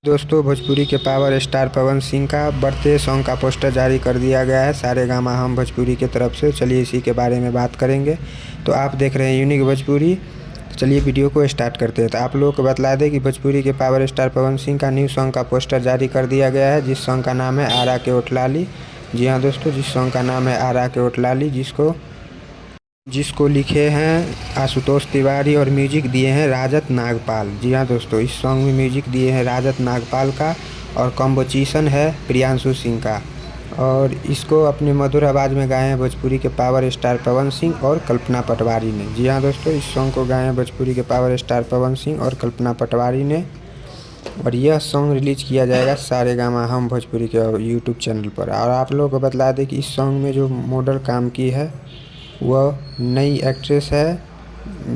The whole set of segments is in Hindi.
दोस्तों, भोजपुरी के पावर स्टार पवन सिंह का बर्थडे सॉन्ग का पोस्टर जारी कर दिया गया है सारेगामा हम भोजपुरी की तरफ से। चलिए इसी के बारे में बात करेंगे। तो आप देख रहे हैं यूनिक भोजपुरी। चलिए वीडियो को स्टार्ट करते हैं। तो आप लोगों को बतला दें कि भोजपुरी के पावर स्टार पवन सिंह का न्यू सॉन्ग का पोस्टर जारी कर दिया गया है, जिस सॉन्ग का नाम है आरा के ओठलाली। जी हाँ दोस्तों, जिस सॉन्ग का नाम है आरा के ओठलाली, जिसको लिखे हैं आशुतोष तिवारी और म्यूजिक दिए हैं राजत नागपाल। जी हाँ दोस्तों, इस सॉन्ग में म्यूजिक दिए हैं राजत नागपाल का और कॉम्पोजिशन है प्रियांशु सिंह का। और इसको अपनी मधुर आवाज़ में गाए हैं भोजपुरी के पावर स्टार पवन सिंह और कल्पना पटवारी ने। जी हाँ दोस्तों, इस सॉन्ग को गाए हैं भोजपुरी के पावर स्टार पवन सिंह और कल्पना पटवारी ने। और यह सॉन्ग रिलीज किया जाएगा सारेगामा हम भोजपुरी के यूट्यूब चैनल पर। और आप लोगों को बतला दें कि इस सॉन्ग में जो मॉडल काम की है वह नई एक्ट्रेस है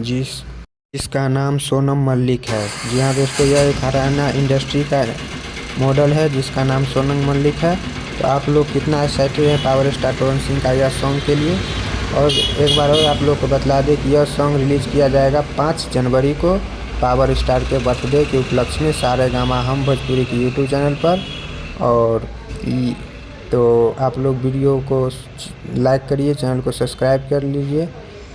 जिसका नाम सोनम मल्लिक है। जी हाँ दोस्तों, यह एक हरियाणा इंडस्ट्री का मॉडल है जिसका नाम सोनम मल्लिक है। तो आप लोग कितना एक्साइटेड हैं पावर स्टार पवन सिंह का यह सॉन्ग के लिए। और एक बार और आप लोग को बतला दें कि यह सॉन्ग रिलीज़ किया जाएगा 5 जनवरी को पावर स्टार के बर्थडे के उपलक्ष्य में सारेगामा हम भोजपुरी के यूट्यूब चैनल पर। और तो आप लोग वीडियो को लाइक करिए, चैनल को सब्सक्राइब कर लीजिए,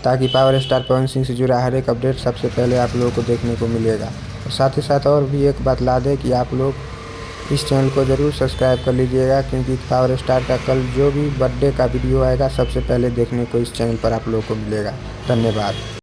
ताकि पावर स्टार पवन सिंह से जुड़ा हर एक अपडेट सबसे पहले आप लोगों को देखने को मिलेगा। और साथ ही साथ और भी एक बात ला दें कि आप लोग इस चैनल को ज़रूर सब्सक्राइब कर लीजिएगा, क्योंकि पावर स्टार का कल जो भी बर्थडे का वीडियो आएगा सबसे पहले देखने को इस चैनल पर आप लोगों को मिलेगा। धन्यवाद।